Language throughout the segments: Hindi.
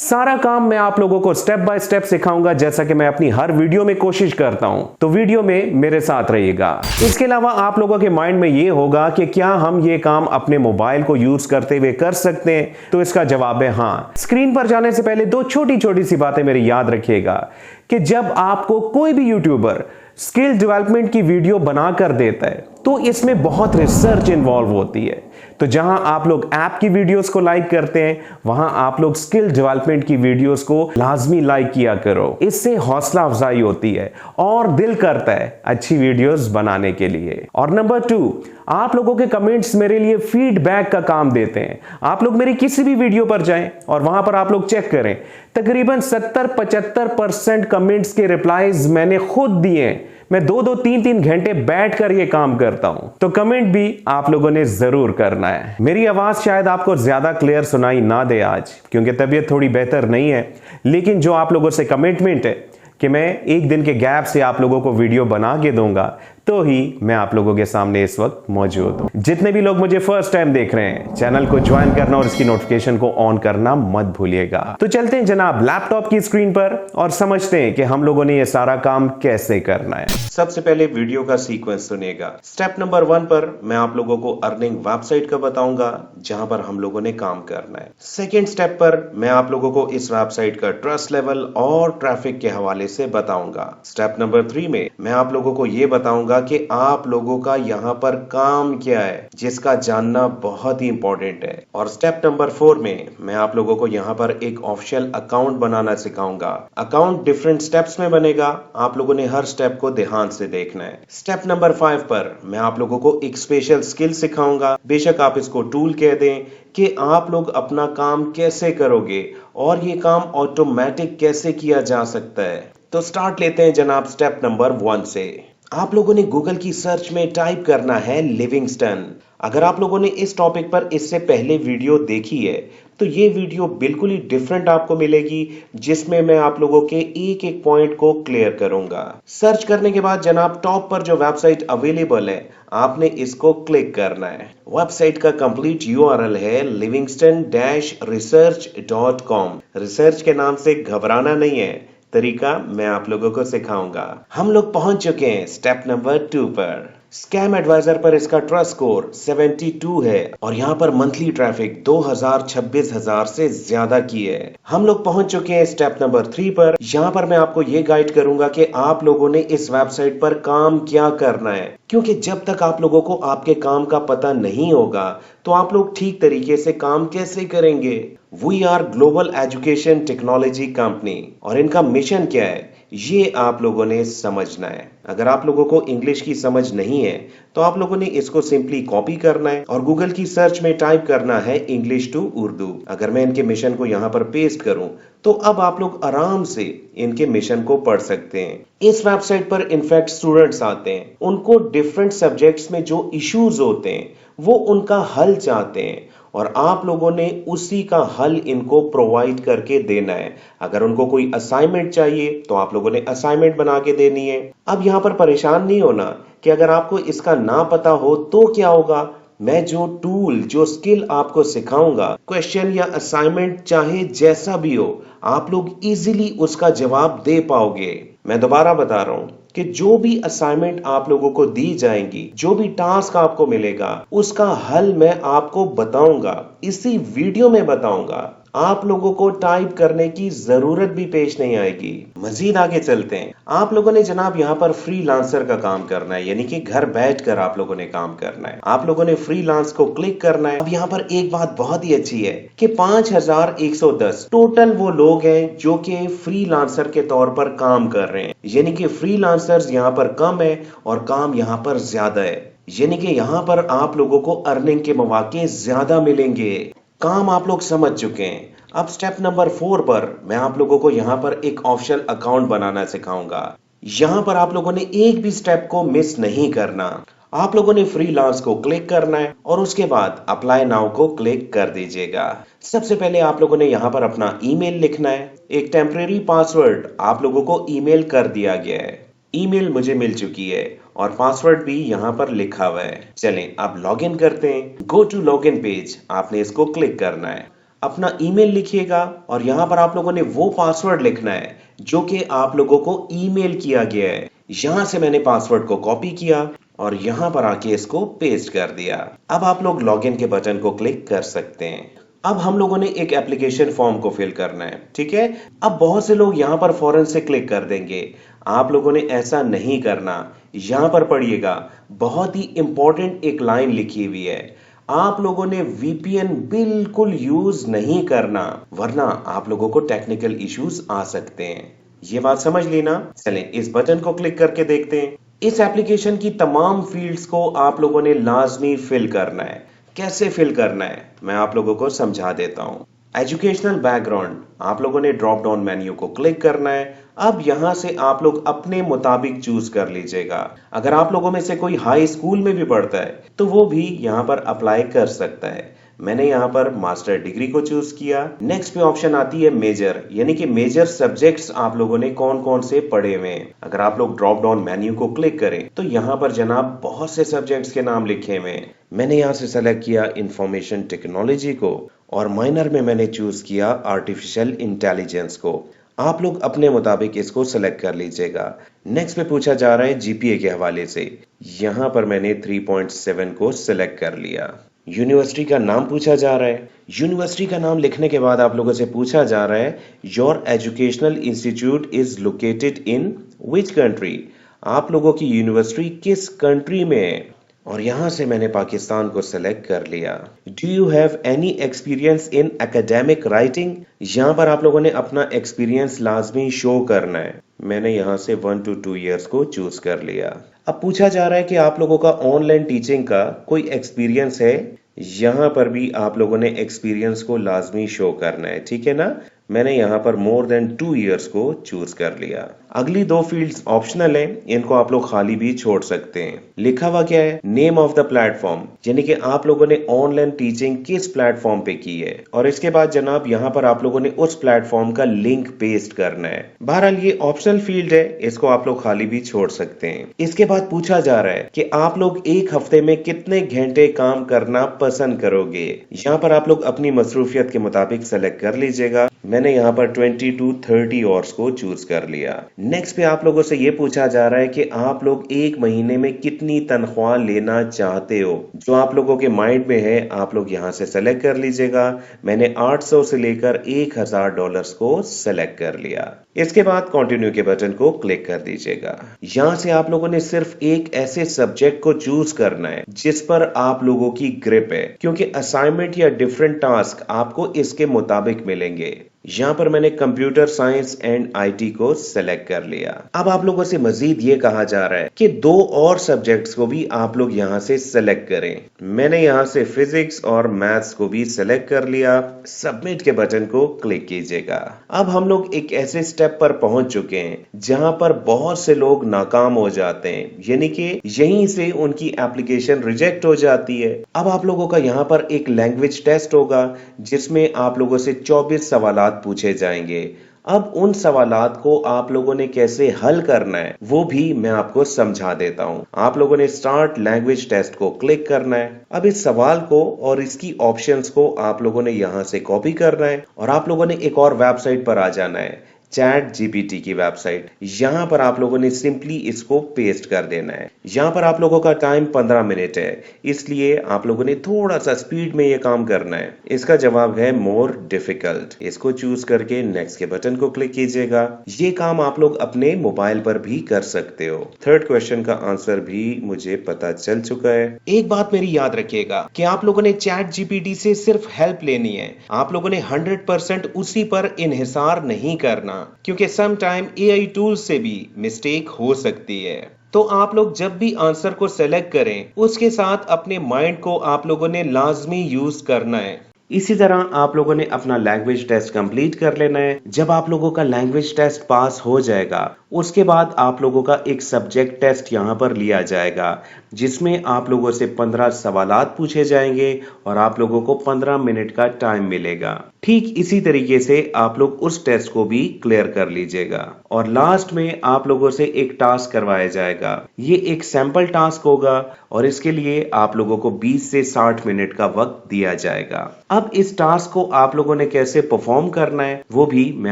सारा काम मैं आप लोगों को स्टेप बाय स्टेप सिखाऊंगा, जैसा कि मैं अपनी हर वीडियो में कोशिश करता हूं। तो वीडियो में मेरे साथ रहिएगा। इसके अलावा आप लोगों के माइंड में ये होगा कि क्या हम ये काम अपने मोबाइल को यूज करते हुए कर सकते हैं, तो इसका जवाब है हाँ। स्क्रीन पर जाने से पहले दो छोटी छोटी सी बातें मेरी याद रखिएगा कि जब आपको कोई भी यूट्यूबर स्किल डेवलपमेंट की वीडियो बनाकर देता है तो इसमें बहुत रिसर्च इन्वॉल्व होती है। तो जहां आप लोग ऐप की वीडियोस को लाइक करते हैं, वहां आप लोग स्किल डेवलपमेंट की वीडियोस को लाजमी लाइक किया करो। इससे हौसला अफजाई होती है और दिल करता है अच्छी वीडियोस बनाने के लिए। और नंबर 2, आप लोगों के कमेंट्स मेरे लिए फीडबैक का काम देते हैं। आप लोग मेरी किसी भी वीडियो पर जाएं और वहां पर आप लोग चेक करें, तकरीबन 70-75% कमेंट्स के रिप्लाईज मैंने खुद दिए हैं। मैं 2-2, 3-3 घंटे बैठकर यह काम करता हूं। तो कमेंट भी आप लोगों ने जरूर करना है। मेरी आवाज शायद आपको ज्यादा क्लियर सुनाई ना दे आज, क्योंकि तबीयत थोड़ी बेहतर नहीं है, लेकिन जो आप लोगों से कमिटमेंट है कि मैं एक दिन के गैप से आप लोगों को वीडियो बना के दूंगा, तो ही मैं आप लोगों के सामने इस वक्त मौजूद हूं। जितने भी लोग मुझे फर्स्ट टाइम देख रहे हैं, चैनल को ज्वाइन करना और इसकी नोटिफिकेशन को ऑन करना मत भूलिएगा। तो चलते हैं जनाब लैपटॉप की स्क्रीन पर और समझते हैं कि हम लोगों ने यह सारा काम कैसे करना है। सबसे पहले वीडियो का सीक्वेंस सुनिएगा। स्टेप नंबर 1 पर मैं आप लोगों को अर्निंग वेबसाइट का बताऊंगा, जहां पर हम लोगों ने काम करना है। सेकेंड स्टेप पर मैं आप लोगों को इस वेबसाइट का ट्रस्ट लेवल और ट्रैफिक के हवाले से बताऊंगा। स्टेप नंबर 3 में मैं आप लोगों को यह बताऊंगा कि आप लोगों का यहाँ पर काम क्या है, जिसका जानना बहुत ही इंपॉर्टेंट है। और स्टेप नंबर 4 में मैं आप लोगों को यहाँ पर एक ऑफिशियल अकाउंट बनाना सिखाऊंगा। अकाउंट डिफरेंट स्टेप्स में बनेगा, आप लोगों ने हर स्टेप को ध्यान से देखना है। स्टेप नंबर 5 पर मैं आप लोगों को एक स्पेशल स्किल सिखाऊंगा, बेशक आप इसको टूल कह दें, कि आप लोग अपना काम कैसे करोगे और ये काम ऑटोमेटिक कैसे किया जा सकता है। तो स्टार्ट लेते हैं जनाब स्टेप नंबर 1 से। आप लोगों ने गूगल की सर्च में टाइप करना है लिविंगस्टन। अगर आप लोगों ने इस टॉपिक पर इससे पहले वीडियो देखी है तो ये वीडियो बिल्कुल ही डिफरेंट आपको मिलेगी, जिसमें मैं आप लोगों के एक एक पॉइंट को क्लियर करूंगा। सर्च करने के बाद जनाब टॉप पर जो वेबसाइट अवेलेबल है, आपने इसको क्लिक करना है। वेबसाइट का कंप्लीट यूआरएल है livingston-research.com। रिसर्च के नाम से घबराना नहीं है, तरीका मैं आप लोगों को सिखाऊंगा। हम लोग पहुंच चुके हैं स्टेप नंबर 2 पर। स्कैम एडवाइजर पर इसका ट्रस्ट स्कोर 72 है और यहाँ पर मंथली ट्रैफिक 2000-26,000 से ज्यादा की है। हम लोग पहुंच चुके हैं स्टेप नंबर 3 पर। यहाँ पर मैं आपको ये गाइड करूंगा कि आप लोगों ने इस वेबसाइट पर काम क्या करना है, क्योंकि जब तक आप लोगों को आपके काम का पता नहीं होगा तो आप लोग ठीक तरीके से काम कैसे करेंगे। We are global education technology company और इनका मिशन क्या है, ये आप लोगों ने समझना है। अगर आप लोगों को इंग्लिश की समझ नहीं है तो आप लोगों ने इसको सिंपली कॉपी करना है और गूगल की सर्च में टाइप करना है इंग्लिश टू उर्दू। अगर मैं इनके मिशन को यहाँ पर पेस्ट करूं तो अब आप लोग आराम से इनके मिशन को पढ़ सकते हैं। इस वेबसाइट पर इनफैक्ट स्टूडेंट्स आते हैं, उनको डिफरेंट सब्जेक्ट्स में जो इश्यूज होते हैं वो उनका हल चाहते हैं और आप लोगों ने उसी का हल इनको प्रोवाइड करके देना है। अगर उनको कोई असाइनमेंट चाहिए तो आप लोगों ने असाइनमेंट बना के देनी है। अब यहाँ पर परेशान नहीं होना कि अगर आपको इसका ना पता हो तो क्या होगा। मैं जो टूल, जो स्किल आपको सिखाऊंगा, क्वेश्चन या असाइनमेंट चाहे जैसा भी हो, आप लोग इजीली उसका जवाब दे पाओगे। मैं दोबारा बता रहा हूं कि जो भी असाइनमेंट आप लोगों को दी जाएंगी, जो भी टास्क आपको मिलेगा, उसका हल मैं आपको बताऊंगा, इसी वीडियो में बताऊंगा। आप लोगों को टाइप करने की जरूरत भी पेश नहीं आएगी। मजीद आगे चलते हैं। आप लोगों ने जनाब यहाँ पर फ्रीलांसर का काम करना है, यानी कि घर बैठकर आप लोगों ने काम करना है। आप लोगों ने फ्रीलांस को क्लिक करना है। अब यहाँ पर एक बात बहुत ही अच्छी है कि 5110 टोटल वो लोग हैं जो कि फ्रीलांसर के तौर पर काम कर रहे हैं, यानी कि फ्रीलांसर्स यहाँ पर कम है और काम यहाँ पर ज्यादा है, यानी कि यहाँ पर आप लोगों को अर्निंग के मौके ज्यादा मिलेंगे। काम आप लोग समझ चुके हैं। अब स्टेप नंबर 4 पर मैं आप लोगों को यहाँ पर एक ऑफिशियल अकाउंट बनाना सिखाऊंगा। यहाँ पर आप लोगों ने एक भी स्टेप को मिस नहीं करना। आप लोगों ने फ्रीलांस को क्लिक करना है और उसके बाद अप्लाई नाउ को क्लिक कर दीजिएगा। सबसे पहले आप लोगों ने यहाँ पर अपना ईमेल लिखना है। एक टेम्परेरी पासवर्ड आप लोगों को ईमेल कर दिया गया है। ईमेल मुझे मिल चुकी है और पासवर्ड भी यहाँ पर लिखा हुआ है। चलें अब लॉगिन करते हैं। गो टू लॉगिन पेज, आपने इसको क्लिक करना है। अपना ईमेल लिखिएगा और यहाँ पर आप लोगों ने वो पासवर्ड लिखना है जो कि आप लोगों को ईमेल किया गया है। यहाँ से मैंने पासवर्ड को कॉपी किया और यहाँ पर आके इसको पेस्ट कर दिया। अब आप लोग लॉगिन के बटन को क्लिक कर सकते हैं। अब हम लोगों ने एक एप्लीकेशन फॉर्म को फिल करना है, ठीक है। अब बहुत से लोग यहाँ पर फौरन से क्लिक कर देंगे। आप लोगों ने ऐसा नहीं करना। यहाँ पर पढ़िएगा, बहुत ही इंपॉर्टेंट एक लाइन लिखी हुई है। आप लोगों ने वीपीएन बिल्कुल यूज नहीं करना, वरना आप लोगों को टेक्निकल इश्यूज आ सकते हैं। ये बात समझ लेना। चलें इस बटन को क्लिक करके देखते हैं। इस एप्लीकेशन की तमाम फील्ड्स को आप लोगों ने लाजमी फिल करना है। कैसे फिल करना है मैं आप लोगों को समझा देता हूं। एजुकेशनल बैकग्राउंड, आप लोगों ने ड्रॉप डाउन मेन्यू को क्लिक करना है। अब यहां से आप लोग अपने मुताबिक चूज कर लीजिएगा। अगर आप लोगों में से कोई हाई स्कूल में भी पढ़ता है तो वो भी यहां पर अप्लाई कर सकता है। मैंने यहाँ पर मास्टर डिग्री को चूज किया। नेक्स्ट पे ऑप्शन आती है मेजर, यानी कि मेजर सब्जेक्ट्स आप लोगों ने कौन कौन से पढ़े हुए हैं। अगर आप लोग ड्रॉप डाउन मेन्यू को क्लिक करें तो यहाँ पर जनाब बहुत से सब्जेक्ट्स के नाम लिखे हुए हैं। मैंने यहाँ से सेलेक्ट किया इंफॉर्मेशन टेक्नोलॉजी को और माइनर में मैंने चूज किया आर्टिफिशियल इंटेलिजेंस को। आप लोग अपने मुताबिक इसको सेलेक्ट कर लीजिएगा। नेक्स्ट पे पूछा जा रहा है जीपीए के हवाले से। यहाँ पर मैंने 3.7 को सिलेक्ट कर लिया। यूनिवर्सिटी का नाम पूछा जा रहा है। यूनिवर्सिटी का नाम लिखने के बाद आप लोगों से पूछा जा रहा है your educational institute is located in which country. आप लोगों की यूनिवर्सिटी किस कंट्री में है, और यहां से मैंने पाकिस्तान को सेलेक्ट कर लिया। Do you have any experience in academic writing. यहाँ पर आप लोगों ने अपना एक्सपीरियंस लाजमी शो करना है। मैंने यहाँ से 1 to 2 years को चूज कर लिया। अब पूछा जा रहा है कि आप लोगों का ऑनलाइन टीचिंग का कोई एक्सपीरियंस है। यहाँ पर भी आप लोगों ने एक्सपीरियंस को लाजमी शो करना है, ठीक है ना। मैंने यहाँ पर मोर देन 2 years को चूज कर लिया। अगली 2 फील्ड्स ऑप्शनल है, इनको आप लोग खाली भी छोड़ सकते हैं। लिखा हुआ क्या है, नेम ऑफ द प्लेटफॉर्म, यानी कि आप लोगों ने ऑनलाइन टीचिंग किस प्लेटफॉर्म पे की है। और इसके बाद जनाब यहाँ पर आप लोगों ने उस प्लेटफॉर्म का लिंक पेस्ट करना है। बहरहाल ये ऑप्शनल फील्ड है, इसको आप लोग खाली भी छोड़ सकते हैं। इसके बाद पूछा जा रहा है कि आप लोग एक हफ्ते में कितने घंटे काम करना पसंद करोगे। यहाँ पर आप लोग अपनी मसरूफियत के मुताबिक सेलेक्ट कर लीजिएगा। मैंने यहाँ पर 20 to 30 आवर्स को चूज कर लिया। नेक्स्ट पे आप लोगों से ये पूछा जा रहा है कि आप लोग एक महीने में कितनी तनख्वाह लेना चाहते हो। जो आप लोगों के माइंड में है आप लोग यहाँ से सेलेक्ट कर लीजिएगा। मैंने 800 से लेकर $1000 को सेलेक्ट कर लिया। इसके बाद कंटिन्यू के बटन को क्लिक कर दीजिएगा। यहाँ से आप लोगों ने सिर्फ एक ऐसे सब्जेक्ट को चूज करना है जिस पर आप लोगों की ग्रिप है, क्योंकि असाइनमेंट या डिफरेंट टास्क आपको इसके मुताबिक मिलेंगे। यहाँ पर मैंने कंप्यूटर साइंस एंड आईटी को सेलेक्ट कर लिया। अब आप लोगों से मजीद ये कहा जा रहा है कि 2 और सब्जेक्ट्स को भी आप लोग यहाँ से सेलेक्ट करें। मैंने यहाँ से फिजिक्स और मैथ्स को भी सेलेक्ट कर लिया। सबमिट के बटन को क्लिक कीजिएगा। अब हम लोग एक ऐसे स्टेप पर पहुंच चुके हैं जहां पर बहुत से लोग नाकाम हो जाते हैं, यानी कि यहीं से उनकी एप्लीकेशन रिजेक्ट हो जाती है। अब आप लोगों का यहाँ पर एक लैंग्वेज टेस्ट होगा जिसमें आप लोगों से 24 सवालात पूछे जाएंगे। अब उन सवालात को आप लोगों ने कैसे हल करना है वो भी मैं आपको समझा देता हूं। आप लोगों ने स्टार्ट लैंग्वेज टेस्ट को क्लिक करना है। अब इस सवाल को और इसकी ऑप्शंस को आप लोगों ने यहां से कॉपी करना है और आप लोगों ने एक और वेबसाइट पर आ जाना है, चैट जीपीटी की वेबसाइट। यहाँ पर आप लोगों ने सिंपली इसको पेस्ट कर देना है। यहाँ पर आप लोगों का टाइम 15 मिनट है, इसलिए आप लोगों ने थोड़ा सा स्पीड में ये काम करना है। इसका जवाब है मोर डिफिकल्ट। इसको चूज करके नेक्स्ट के बटन को क्लिक कीजिएगा। ये काम आप लोग अपने मोबाइल पर भी कर सकते हो। थर्ड क्वेश्चन का आंसर भी मुझे पता चल चुका है। एक बात मेरी याद रखिएगा कि आप लोगों ने चैट जीपीटी से सिर्फ हेल्प लेनी है। आप लोगों ने 100% उसी पर इन्हिसार नहीं करना, क्योंकि सम टाइम एआई टूल्स से भी मिस्टेक हो सकती है। तो आप लोग जब भी आंसर को सेलेक्ट करें उसके साथ अपने माइंड को आप लोगों ने लाजमी यूज करना है। इसी तरह आप लोगों ने अपना लैंग्वेज टेस्ट कंप्लीट कर लेना है। जब आप लोगों का लैंग्वेज टेस्ट पास हो जाएगा उसके बाद आप लोगों का एक सब्जेक्ट टेस्ट यहाँ पर लिया जाएगा, जिसमें आप लोगों से 15 सवालात पूछे जाएंगे और आप लोगों को 15 मिनट का टाइम मिलेगा। ठीक इसी तरीके से आप लोग उस टेस्ट को भी क्लियर कर लीजिएगा और लास्ट में आप लोगों से एक टास्क करवाया जाएगा। ये एक सैंपल टास्क होगा और इसके लिए आप लोगों को 20 से 60 मिनट का वक्त दिया जाएगा। अब इस टास्क को आप लोगों ने कैसे परफॉर्म करना है वो भी मैं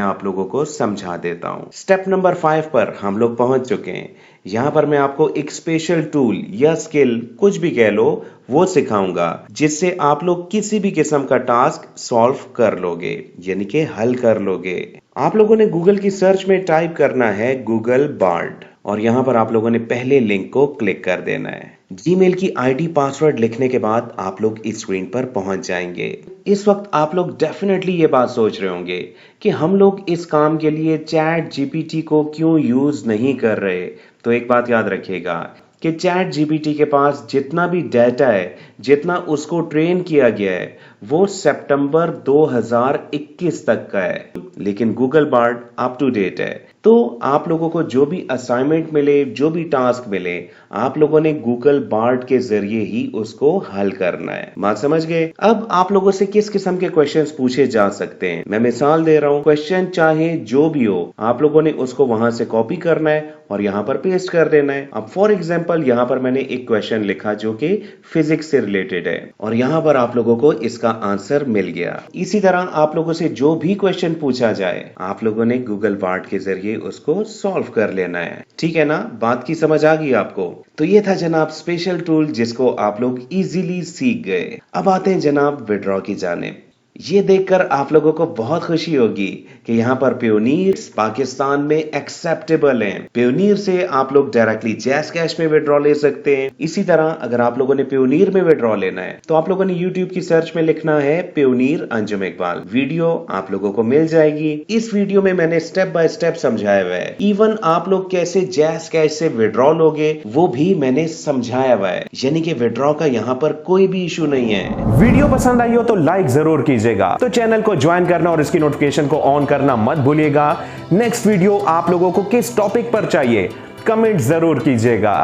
आप लोगों को समझा देता हूँ। स्टेप नंबर 5 पर हम लोग पहुंच चुके हैं। यहाँ पर मैं आपको एक स्पेशल टूल या स्किल, कुछ भी कह लो, वो सिखाऊंगा जिससे आप लोग किसी भी किस्म का टास्क सॉल्व कर लोगे, यानी कि हल कर लोगे। आप लोगों ने गूगल की सर्च में टाइप करना है गूगल बार्ड और यहाँ पर आप लोगों ने पहले लिंक को क्लिक कर देना है। जीमेल की आईडी पासवर्ड लिखने के बाद आप लोग इस स्क्रीन पर पहुंच जाएंगे। इस वक्त आप लोग डेफिनेटली ये बात सोच रहे होंगे कि हम लोग इस काम के लिए चैट जीपीटी को क्यों यूज नहीं कर रहे। तो एक बात याद रखिएगा कि चैट जीपीटी के पास जितना भी डाटा है, जितना उसको ट्रेन किया गया है, वो सितंबर 2021 तक का है, लेकिन Google Bard up to date है। तो आप लोगों को जो भी असाइनमेंट मिले, जो भी टास्क मिले, आप लोगों ने गूगल बार्ड के जरिए ही उसको हल करना है। बात समझ गए? अब आप लोगों से किस किस्म के क्वेश्चंस पूछे जा सकते हैं, मैं मिसाल दे रहा हूं। क्वेश्चन चाहे जो भी हो, आप लोगों ने उसको वहां से कॉपी करना है और यहाँ पर पेस्ट कर देना है। अब फॉर एग्जाम्पल यहाँ पर मैंने एक क्वेश्चन लिखा जो कि फिजिक्स से रिलेटेड है और यहाँ पर आप लोगों को इसका आंसर मिल गया। इसी तरह आप लोगों से जो भी क्वेश्चन पूछा जाए, आप लोगों ने गूगल बार्ड के जरिए उसको सॉल्व कर लेना है। ठीक है ना? बात की समझ आ गई आपको? तो ये था जनाब स्पेशल टूल जिसको आप लोग इजीली सीख गए। अब आते हैं जनाब विड्रॉ की जानिब। ये देखकर आप लोगों को बहुत खुशी होगी कि यहाँ पर पेयोनीर पाकिस्तान में एक्सेप्टेबल हैं। पेयोनीर से आप लोग डायरेक्टली जैस कैश में विड्रॉ ले सकते हैं। इसी तरह अगर आप लोगों ने पेयोनीर में विड्रॉ लेना है तो आप लोगों ने यूट्यूब की सर्च में लिखना है पेयोनीर अंजुम इकबाल, वीडियो आप लोगों को मिल जाएगी। इस वीडियो में मैंने स्टेप बाय स्टेप समझाया हुआ है। इवन आप लोग कैसे जैस कैश से विड्रॉ लोगे वो भी मैंने समझाया हुआ है, यानी कि विड्रॉ का यहाँ पर कोई भी इशू नहीं है। वीडियो पसंद आई हो तो लाइक जरूर कीजिए, तो चैनल को ज्वाइन करना और इसकी नोटिफिकेशन को ऑन करना मत भूलिएगा। नेक्स्ट वीडियो आप लोगों को किस टॉपिक पर चाहिए कमेंट जरूर कीजिएगा।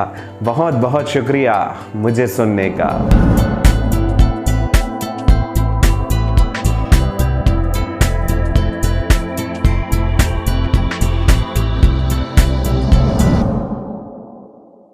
बहुत बहुत शुक्रिया मुझे सुनने का।